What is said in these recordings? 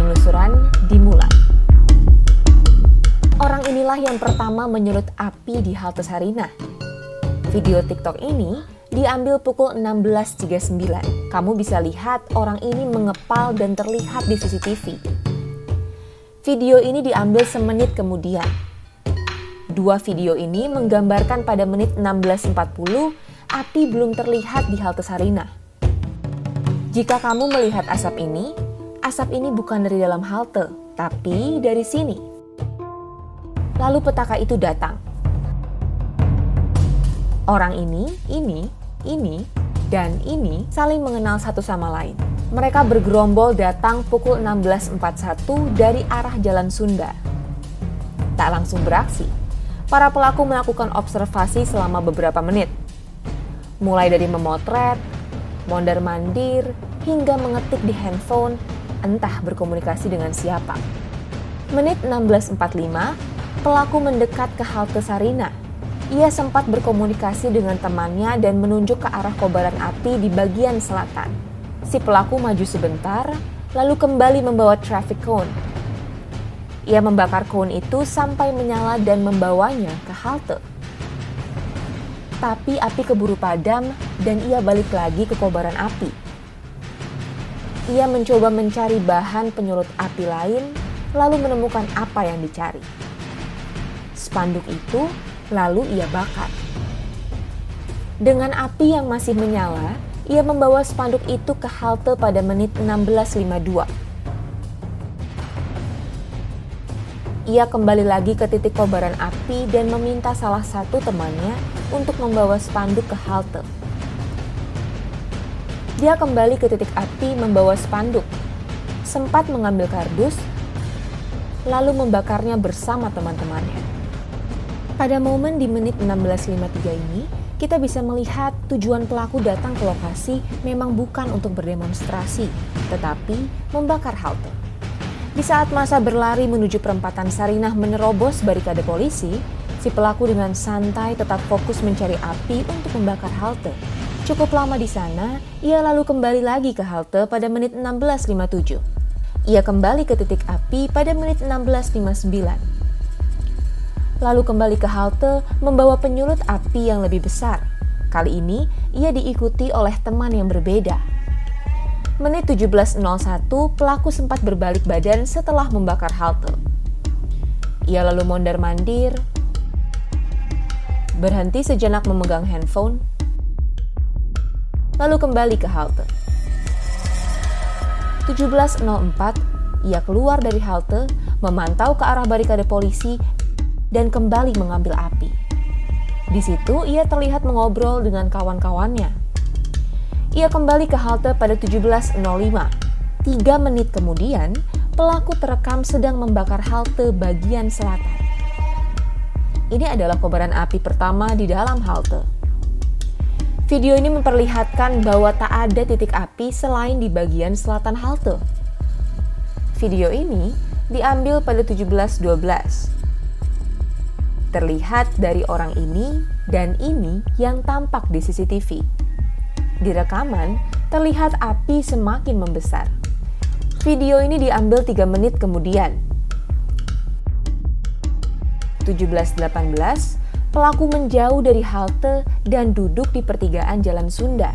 penelusuran dimulai. Orang inilah yang pertama menyulut api di halte Sarinah. Video TikTok ini diambil pukul 16.39. Kamu bisa lihat orang ini mengepal dan terlihat di CCTV. Video ini diambil semenit kemudian. Dua video ini menggambarkan pada menit 16.40 api belum terlihat di halte Sarinah. Jika kamu melihat asap ini bukan dari dalam halte, tapi dari sini. Lalu petaka itu datang. Orang ini, dan ini saling mengenal satu sama lain. Mereka bergerombol datang pukul 16.41 dari arah Jalan Sunda. Tak langsung beraksi. Para pelaku melakukan observasi selama beberapa menit. Mulai dari memotret, mondar-mandir, hingga mengetik di handphone, entah berkomunikasi dengan siapa. Menit 16.45, pelaku mendekat ke halte Sarinah. Ia sempat berkomunikasi dengan temannya dan menunjuk ke arah kobaran api di bagian selatan. Si pelaku maju sebentar, lalu kembali membawa traffic cone. Ia membakar cone itu sampai menyala dan membawanya ke halte. Tapi api keburu padam dan ia balik lagi ke kobaran api. Ia mencoba mencari bahan penyulut api lain, lalu menemukan apa yang dicari. Spanduk itu lalu ia bakar. Dengan api yang masih menyala, ia membawa spanduk itu ke halte pada menit 16.52. Ia kembali lagi ke titik kobaran api dan meminta salah satu temannya untuk membawa spanduk ke halte. Dia kembali ke titik api membawa spanduk, sempat mengambil kardus, lalu membakarnya bersama teman-temannya. Pada momen di menit 16.53 ini, kita bisa melihat tujuan pelaku datang ke lokasi memang bukan untuk berdemonstrasi, tetapi membakar halte. Di saat masa berlari menuju perempatan Sarinah menerobos barikade polisi, si pelaku dengan santai tetap fokus mencari api untuk membakar halte. Cukup lama di sana, ia lalu kembali lagi ke halte pada menit 16.57. Ia kembali ke titik api pada menit 16.59. Lalu kembali ke halte membawa penyulut api yang lebih besar. Kali ini, ia diikuti oleh teman yang berbeda. Menit 17.01, pelaku sempat berbalik badan setelah membakar halte. Ia lalu mondar-mandir, berhenti sejenak memegang handphone, lalu kembali ke halte. 17.04, ia keluar dari halte, memantau ke arah barikade polisi, dan kembali mengambil api. Di situ ia terlihat mengobrol dengan kawan-kawannya. Ia kembali ke halte pada 17.05. 3 menit kemudian, pelaku terekam sedang membakar halte bagian selatan. Ini adalah kobaran api pertama di dalam halte. Video ini memperlihatkan bahwa tak ada titik api selain di bagian selatan halte. Video ini diambil pada 17.12. Terlihat dari orang ini dan ini yang tampak di CCTV. Di rekaman, terlihat api semakin membesar. Video ini diambil 3 menit kemudian. 17.18, pelaku menjauh dari halte dan duduk di pertigaan Jalan Sunda.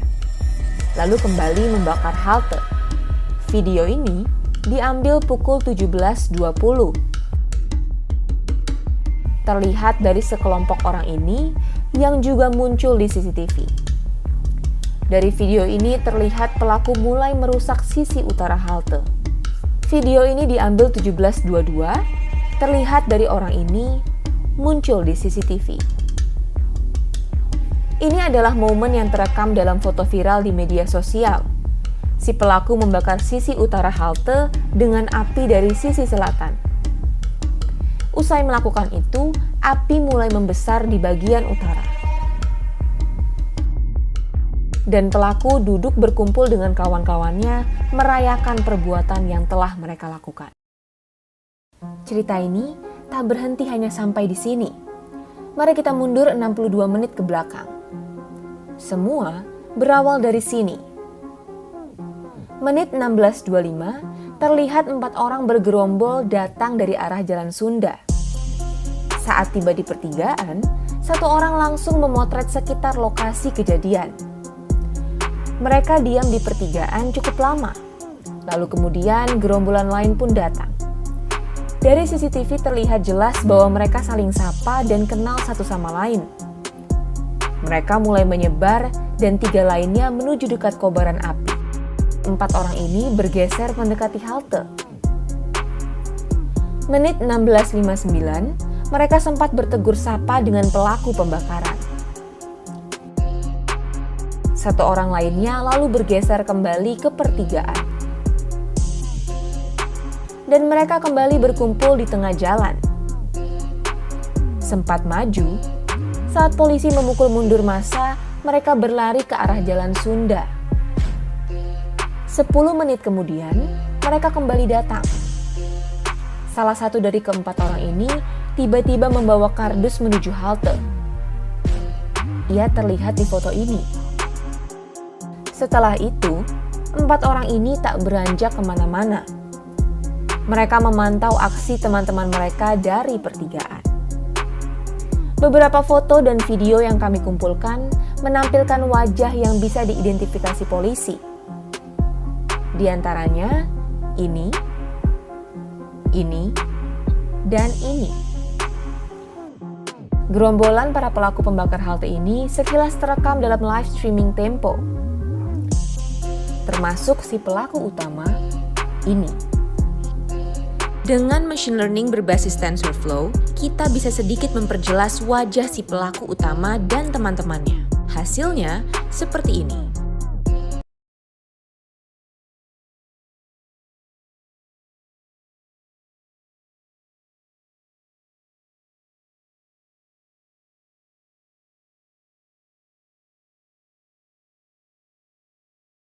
Lalu kembali membakar halte. Video ini diambil pukul 17.20. Terlihat dari sekelompok orang ini yang juga muncul di CCTV. Dari video ini terlihat pelaku mulai merusak sisi utara halte. Video ini diambil 17.22, terlihat dari orang ini muncul di CCTV. Ini adalah momen yang terekam dalam foto viral di media sosial. Si pelaku membakar sisi utara halte dengan api dari sisi selatan. Usai melakukan itu, api mulai membesar di bagian utara. Dan pelaku duduk berkumpul dengan kawan-kawannya merayakan perbuatan yang telah mereka lakukan. Cerita ini tak berhenti hanya sampai di sini. Mari kita mundur 62 menit ke belakang. Semua berawal dari sini. Menit 16.25, terlihat 4 orang bergerombol datang dari arah Jalan Sunda. Saat tiba di pertigaan, 1 orang langsung memotret sekitar lokasi kejadian. Mereka diam di pertigaan cukup lama, lalu kemudian gerombolan lain pun datang. Dari CCTV terlihat jelas bahwa mereka saling sapa dan kenal satu sama lain. Mereka mulai menyebar dan 3 lainnya menuju dekat kobaran api. 4 orang ini bergeser mendekati halte. Menit 16.59, mereka sempat bertegur sapa dengan pelaku pembakaran. 1 orang lainnya lalu bergeser kembali ke pertigaan. Dan mereka kembali berkumpul di tengah jalan. Sempat maju, saat polisi memukul mundur massa, mereka berlari ke arah Jalan Sunda. 10 menit kemudian, mereka kembali datang. Salah satu dari ke-4 orang ini tiba-tiba membawa kardus menuju halte. Ia terlihat di foto ini. Setelah itu, 4 orang ini tak beranjak kemana-mana. Mereka memantau aksi teman-teman mereka dari pertigaan. Beberapa foto dan video yang kami kumpulkan menampilkan wajah yang bisa diidentifikasi polisi. Di antaranya ini, dan ini. Gerombolan para pelaku pembakar halte ini sekilas terekam dalam live streaming Tempo. Termasuk si pelaku utama, ini. Dengan machine learning berbasis TensorFlow, kita bisa sedikit memperjelas wajah si pelaku utama dan teman-temannya. Hasilnya seperti ini.